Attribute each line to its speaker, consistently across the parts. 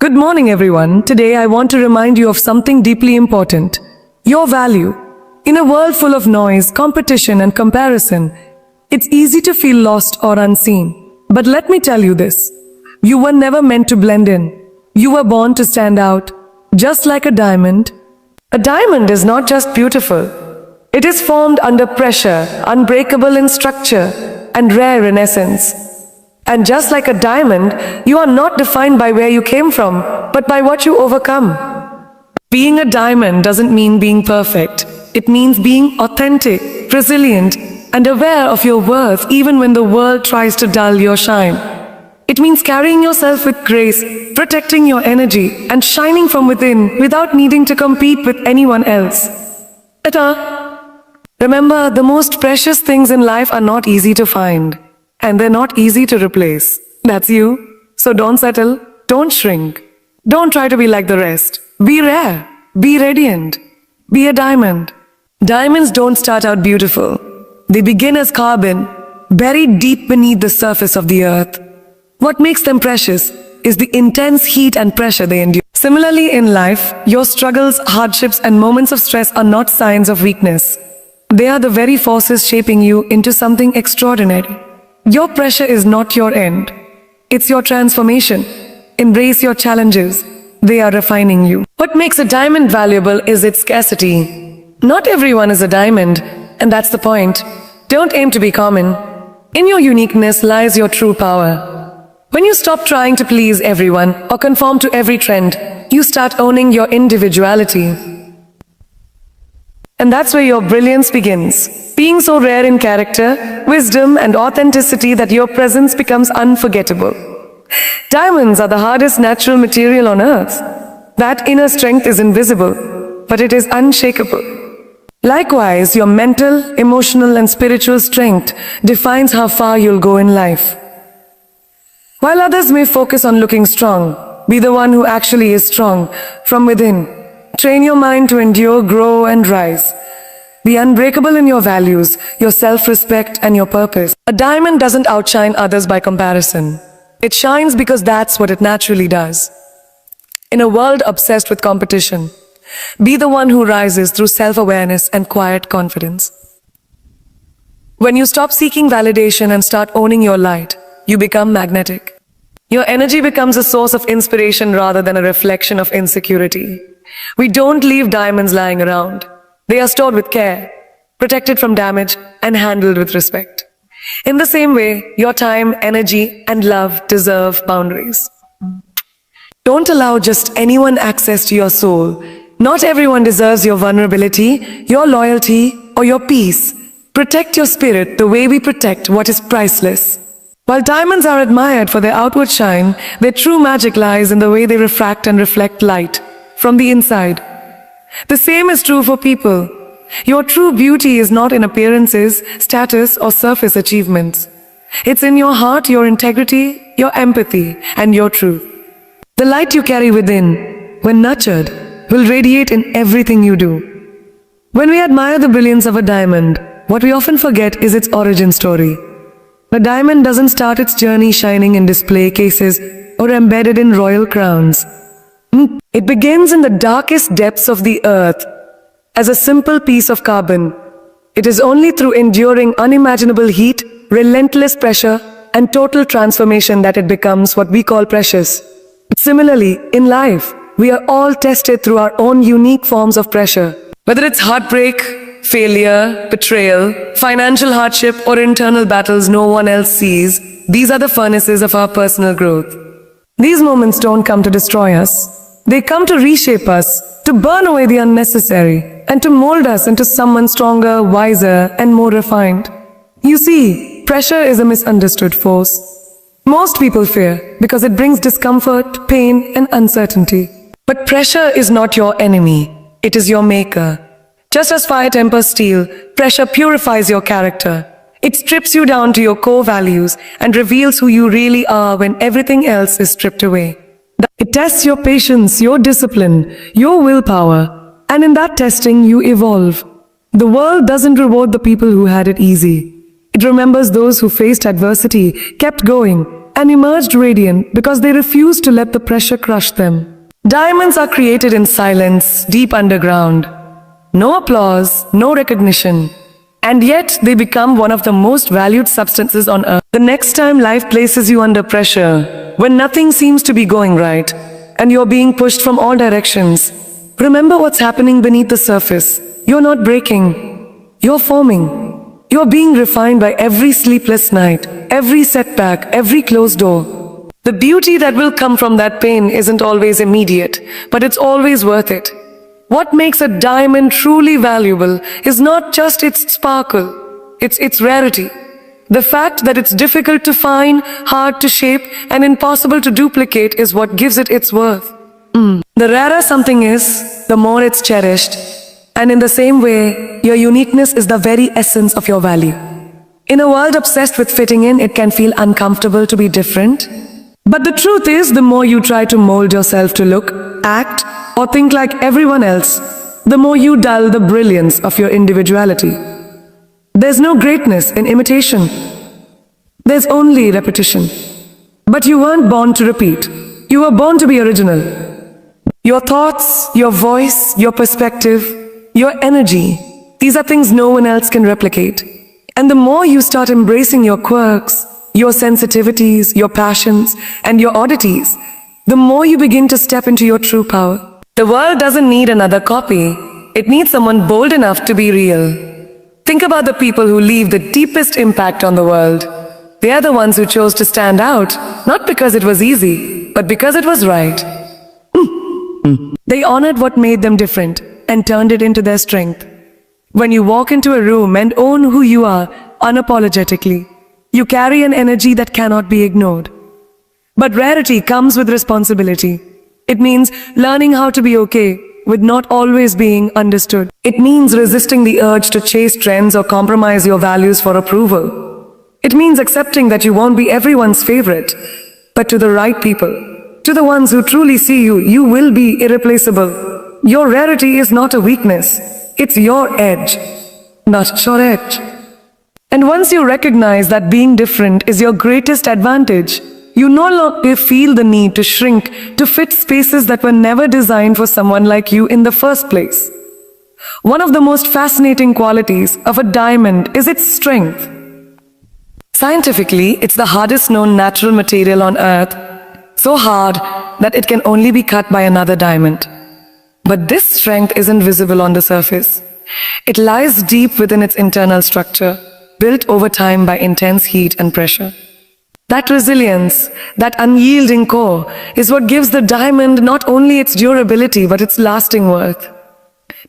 Speaker 1: Good morning, everyone. Today I want to remind you of something deeply important. Your value. In a world full of noise, competition, and comparison, it's easy to feel lost or unseen. But let me tell you this. You were never meant to blend in. You were born to stand out, just like a diamond. A diamond is not just beautiful. It is formed under pressure, unbreakable in structure, and rare in essence. And just like a diamond, you are not defined by where you came from, but by what you overcome. Being a diamond doesn't mean being perfect. It means being authentic, resilient, and aware of your worth even when the world tries to dull your shine. It means carrying yourself with grace, protecting your energy, and shining from within without needing to compete with anyone else. Remember, the most precious things in life are not easy to find. And they're not easy to replace. That's you. So don't settle. Don't shrink. Don't try to be like the rest. Be rare. Be radiant. Be a diamond. Diamonds don't start out beautiful. They begin as carbon, buried deep beneath the surface of the earth. What makes them precious is the intense heat and pressure they endure. Similarly, in life, your struggles, hardships, and moments of stress are not signs of weakness. They are the very forces shaping you into something extraordinary. Your pressure is not your end. It's your transformation. Embrace your challenges. They are refining you. What makes a diamond valuable is its scarcity. Not everyone is a diamond, and that's the point. Don't aim to be common. In your uniqueness lies your true power. When you stop trying to please everyone or conform to every trend, you start owning your individuality. And that's where your brilliance begins. Being so rare in character, wisdom, and authenticity that your presence becomes unforgettable. Diamonds are the hardest natural material on earth. That inner strength is invisible, but it is unshakable. Likewise, your mental, emotional, and spiritual strength defines how far you'll go in life. While others may focus on looking strong, be the one who actually is strong from within. Train your mind to endure, grow, and rise. Be unbreakable in your values, your self-respect, and your purpose. A diamond doesn't outshine others by comparison. It shines because that's what it naturally does. In a world obsessed with competition, be the one who rises through self-awareness and quiet confidence. When you stop seeking validation and start owning your light, you become magnetic. Your energy becomes a source of inspiration rather than a reflection of insecurity. We don't leave diamonds lying around. They are stored with care, protected from damage, and handled with respect. In the same way, your time, energy, and love deserve boundaries. Don't allow just anyone access to your soul. Not everyone deserves your vulnerability, your loyalty, or your peace. Protect your spirit the way we protect what is priceless. While diamonds are admired for their outward shine, their true magic lies in the way they refract and reflect light from the inside. The same is true for people. Your true beauty is not in appearances, status, or surface achievements. It's in your heart, your integrity, your empathy, and your truth. The light you carry within, when nurtured, will radiate in everything you do. When we admire the brilliance of a diamond, what we often forget is its origin story. A diamond doesn't start its journey shining in display cases or embedded in royal crowns. It begins in the darkest depths of the earth as a simple piece of carbon. It is only through enduring unimaginable heat, relentless pressure, and total transformation that it becomes what we call precious. Similarly, in life, we are all tested through our own unique forms of pressure. Whether it's heartbreak, failure, betrayal, financial hardship, or internal battles no one else sees, these are the furnaces of our personal growth. These moments don't come to destroy us. They come to reshape us, to burn away the unnecessary, and to mold us into someone stronger, wiser, and more refined. You see, pressure is a misunderstood force. Most people fear because it brings discomfort, pain, and uncertainty. But pressure is not your enemy. It is your maker. Just as fire tempers steel, pressure purifies your character. It strips you down to your core values and reveals who you really are when everything else is stripped away. It tests your patience, your discipline, your willpower, and in that testing you evolve. The world doesn't reward the people who had it easy. It remembers those who faced adversity, kept going, and emerged radiant because they refused to let the pressure crush them. Diamonds are created in silence, deep underground. No applause, no recognition. And yet, they become one of the most valued substances on earth. The next time life places you under pressure, when nothing seems to be going right, and you're being pushed from all directions, remember what's happening beneath the surface. You're not breaking. You're forming. You're being refined by every sleepless night, every setback, every closed door. The beauty that will come from that pain isn't always immediate, but it's always worth it. What makes a diamond truly valuable is not just its sparkle, it's its rarity. The fact that it's difficult to find, hard to shape, and impossible to duplicate is what gives it its worth. The rarer something is, the more it's cherished. And in the same way, your uniqueness is the very essence of your value. In a world obsessed with fitting in, it can feel uncomfortable to be different. But the truth is, the more you try to mold yourself to look, act, or think like everyone else, the more you dull the brilliance of your individuality. There's no greatness in imitation. There's only repetition. But you weren't born to repeat. You were born to be original. Your thoughts, your voice, your perspective, your energy, these are things no one else can replicate. And the more you start embracing your quirks, your sensitivities, your passions, and your oddities, the more you begin to step into your true power. The world doesn't need another copy. It needs someone bold enough to be real. Think about the people who leave the deepest impact on the world. They are the ones who chose to stand out, not because it was easy, but because it was right. They honored what made them different and turned it into their strength. When you walk into a room and own who you are unapologetically, you carry an energy that cannot be ignored. But rarity comes with responsibility. It means learning how to be okay with not always being understood. It means resisting the urge to chase trends or compromise your values for approval. It means accepting that you won't be everyone's favorite, but to the right people, to the ones who truly see you, you will be irreplaceable. Your rarity is not a weakness. It's your edge, not your edge. And once you recognize that being different is your greatest advantage, you no longer feel the need to shrink to fit spaces that were never designed for someone like you in the first place. One of the most fascinating qualities of a diamond is its strength. Scientifically, it's the hardest known natural material on Earth, so hard that it can only be cut by another diamond. But this strength isn't visible on the surface. It lies deep within its internal structure, built over time by intense heat and pressure. That resilience, that unyielding core, is what gives the diamond not only its durability but its lasting worth.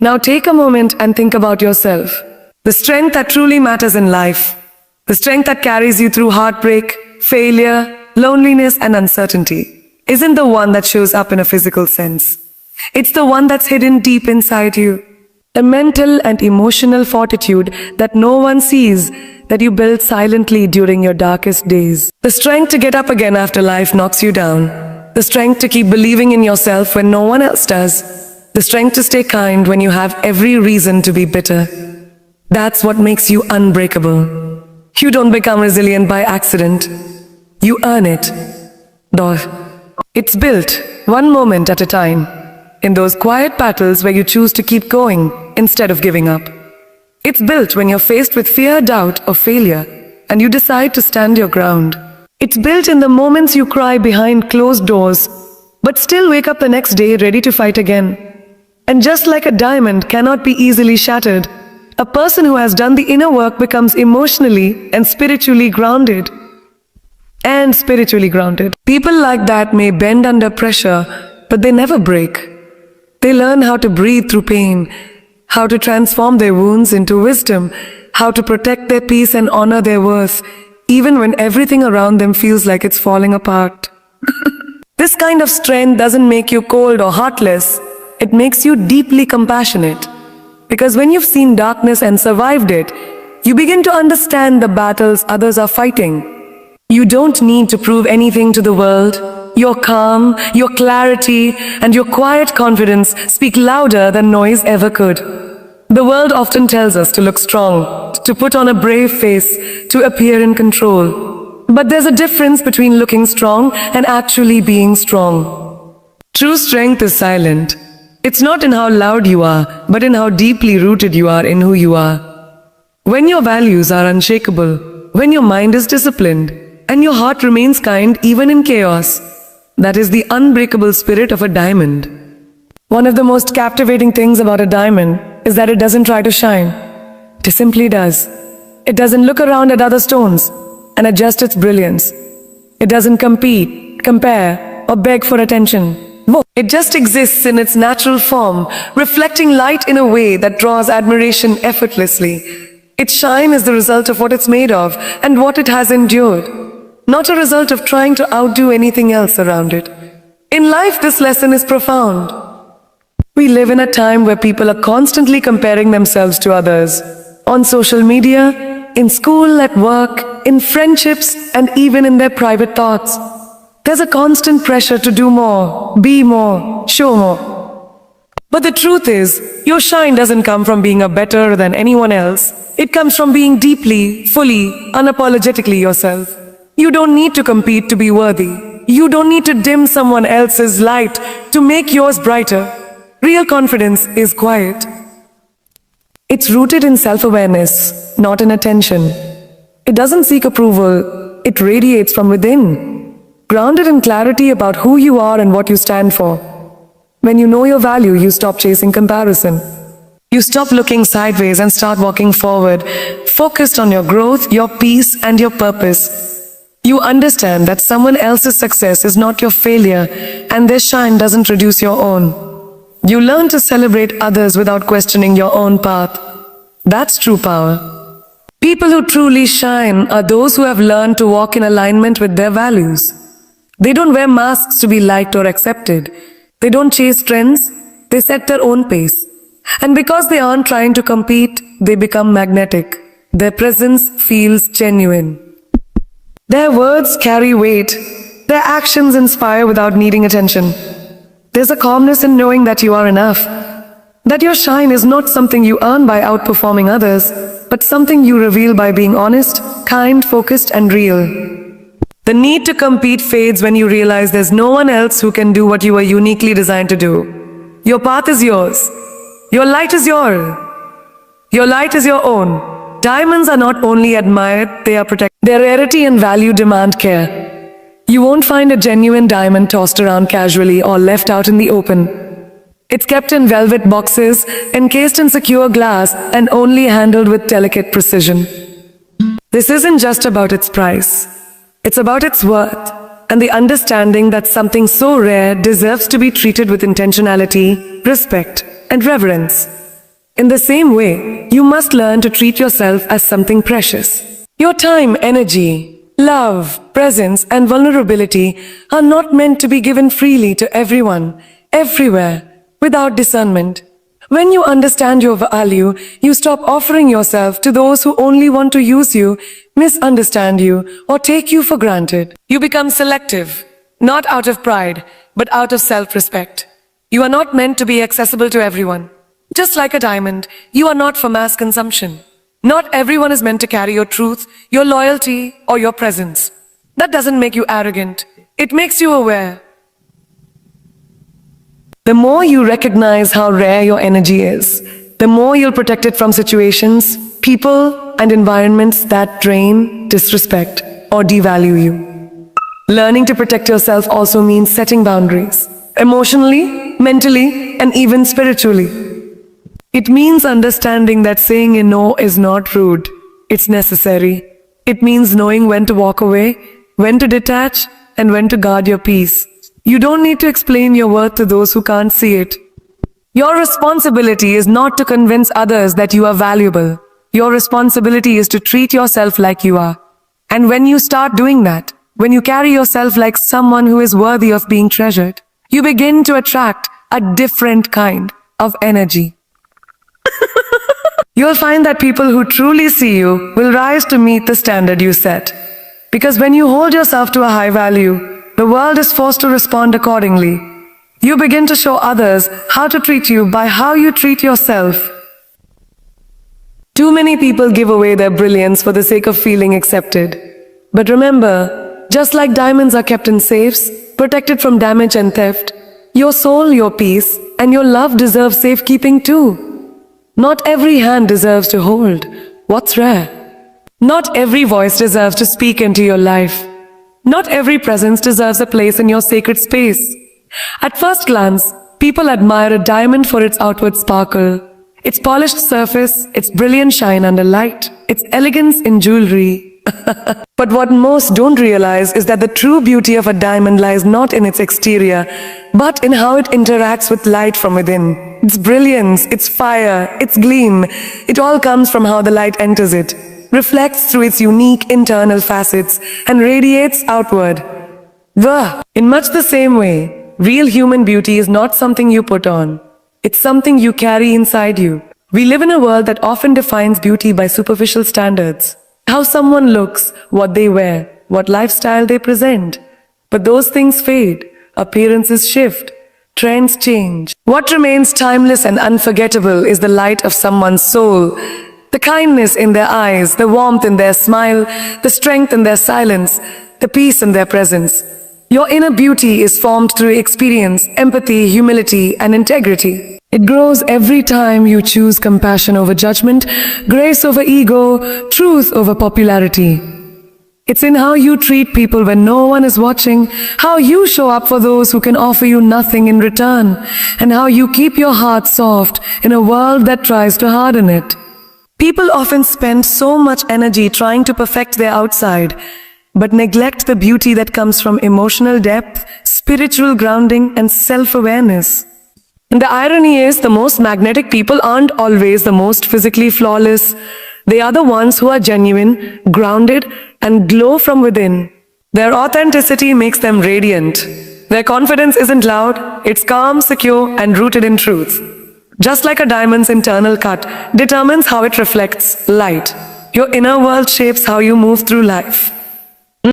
Speaker 1: Now take a moment and think about yourself. The strength that truly matters in life. The strength that carries you through heartbreak, failure, loneliness, and uncertainty isn't the one that shows up in a physical sense. It's the one that's hidden deep inside you. A mental and emotional fortitude that no one sees, that you build silently during your darkest days. The strength to get up again after life knocks you down. The strength to keep believing in yourself when no one else does. The strength to stay kind when you have every reason to be bitter. That's what makes you unbreakable. You don't become resilient by accident. You earn it. It's built, one moment at a time, in those quiet battles where you choose to keep going instead of giving up. It's built when you're faced with fear, doubt, or failure, and you decide to stand your ground. It's built in the moments you cry behind closed doors, but still wake up the next day ready to fight again. And just like a diamond cannot be easily shattered, a person who has done the inner work becomes emotionally and spiritually grounded. People like that may bend under pressure, but they never break. They learn how to breathe through pain, how to transform their wounds into wisdom, how to protect their peace and honor their worth, even when everything around them feels like it's falling apart. This kind of strength doesn't make you cold or heartless. It makes you deeply compassionate. Because when you've seen darkness and survived it, you begin to understand the battles others are fighting. You don't need to prove anything to the world. Your calm, your clarity, and your quiet confidence speak louder than noise ever could. The world often tells us to look strong, to put on a brave face, to appear in control. But there's a difference between looking strong and actually being strong. True strength is silent. It's not in how loud you are, but in how deeply rooted you are in who you are. When your values are unshakable, when your mind is disciplined, and your heart remains kind even in chaos, that is the unbreakable spirit of a diamond. One of the most captivating things about a diamond is that it doesn't try to shine. It simply does. It doesn't look around at other stones and adjust its brilliance. It doesn't compete, compare, or beg for attention. It just exists in its natural form, reflecting light in a way that draws admiration effortlessly. Its shine is the result of what it's made of and what it has endured, not a result of trying to outdo anything else around it. In life, this lesson is profound. We live in a time where people are constantly comparing themselves to others. On social media, in school, at work, in friendships, and even in their private thoughts. There's a constant pressure to do more, be more, show more. But the truth is, your shine doesn't come from being a better than anyone else. It comes from being deeply, fully, unapologetically yourself. You don't need to compete to be worthy. You don't need to dim someone else's light to make yours brighter. Real confidence is quiet. It's rooted in self-awareness, not in attention. It doesn't seek approval. It radiates from within, grounded in clarity about who you are and what you stand for. When you know your value, you stop chasing comparison. You stop looking sideways and start walking forward, focused on your growth, your peace, and your purpose. You understand that someone else's success is not your failure, and their shine doesn't reduce your own. You learn to celebrate others without questioning your own path. That's true power. People who truly shine are those who have learned to walk in alignment with their values. They don't wear masks to be liked or accepted. They don't chase trends. They set their own pace. And because they aren't trying to compete, they become magnetic. Their presence feels genuine. Their words carry weight. Their actions inspire without needing attention. There's a calmness in knowing that you are enough. That your shine is not something you earn by outperforming others, but something you reveal by being honest, kind, focused, and real. The need to compete fades when you realize there's no one else who can do what you were uniquely designed to do. Your path is yours. Your light is yours. Your light is your own. Diamonds are not only admired, they are protected. Their rarity and value demand care. You won't find a genuine diamond tossed around casually or left out in the open. It's kept in velvet boxes, encased in secure glass, and only handled with delicate precision. This isn't just about its price. It's about its worth, and the understanding that something so rare deserves to be treated with intentionality, respect, and reverence. In the same way, you must learn to treat yourself as something precious. Your time, energy, love, presence, and vulnerability are not meant to be given freely to everyone, everywhere, without discernment. When you understand your value, you stop offering yourself to those who only want to use you, misunderstand you, or take you for granted. You become selective, not out of pride, but out of self-respect. You are not meant to be accessible to everyone. Just like a diamond, you are not for mass consumption. Not everyone is meant to carry your truth, your loyalty, or your presence. That doesn't make you arrogant. It makes you aware. The more you recognize how rare your energy is, the more you'll protect it from situations, people, and environments that drain, disrespect, or devalue you. Learning to protect yourself also means setting boundaries, emotionally, mentally, and even spiritually. It means understanding that saying a no is not rude, it's necessary. It means knowing when to walk away, when to detach, and when to guard your peace. You don't need to explain your worth to those who can't see it. Your responsibility is not to convince others that you are valuable. Your responsibility is to treat yourself like you are. And when you start doing that, when you carry yourself like someone who is worthy of being treasured, you begin to attract a different kind of energy. You'll find that people who truly see you will rise to meet the standard you set. Because when you hold yourself to a high value, the world is forced to respond accordingly. You begin to show others how to treat you by how you treat yourself. Too many people give away their brilliance for the sake of feeling accepted. But remember, just like diamonds are kept in safes, protected from damage and theft, your soul, your peace, and your love deserve safekeeping too. Not every hand deserves to hold what's rare. Not every voice deserves to speak into your life. Not every presence deserves a place in your sacred space. At first glance, people admire a diamond for its outward sparkle, its polished surface, its brilliant shine under light, its elegance in jewelry. But what most don't realize is that the true beauty of a diamond lies not in its exterior, but in how it interacts with light from within. Its brilliance, its fire, its gleam, it all comes from how the light enters it, reflects through its unique internal facets, and radiates outward. In much the same way, real human beauty is not something you put on. It's something you carry inside you. We live in a world that often defines beauty by superficial standards. How someone looks, what they wear, what lifestyle they present. But those things fade, appearances shift, trends change. What remains timeless and unforgettable is the light of someone's soul, the kindness in their eyes, the warmth in their smile, the strength in their silence, the peace in their presence. Your inner beauty is formed through experience, empathy, humility, and integrity. It grows every time you choose compassion over judgment, grace over ego, truth over popularity. It's in how you treat people when no one is watching, how you show up for those who can offer you nothing in return, and how you keep your heart soft in a world that tries to harden it. People often spend so much energy trying to perfect their outside, but neglect the beauty that comes from emotional depth, spiritual grounding, and self-awareness. And the irony is, the most magnetic people aren't always the most physically flawless. They are the ones who are genuine, grounded, and glow from within. Their authenticity makes them radiant. Their confidence isn't loud, it's calm, secure, and rooted in truth. Just like a diamond's internal cut determines how it reflects light, your inner world shapes how you move through life.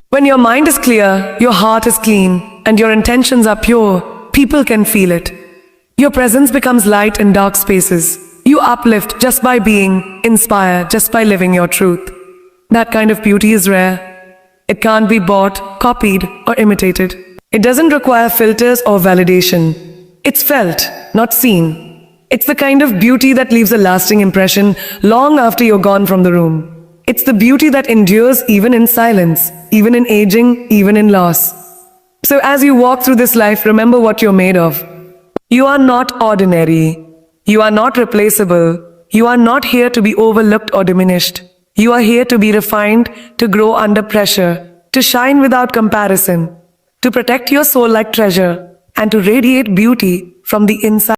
Speaker 1: When your mind is clear, your heart is clean, and your intentions are pure, people can feel it. Your presence becomes light in dark spaces. You uplift just by being, inspire just by living your truth. That kind of beauty is rare. It can't be bought, copied, or imitated. It doesn't require filters or validation. It's felt, not seen. It's the kind of beauty that leaves a lasting impression long after you're gone from the room. It's the beauty that endures even in silence, even in aging, even in loss. So as you walk through this life, remember what you're made of. You are not ordinary. You are not replaceable. You are not here to be overlooked or diminished. You are here to be refined, to grow under pressure, to shine without comparison, to protect your soul like treasure, and to radiate beauty from the inside.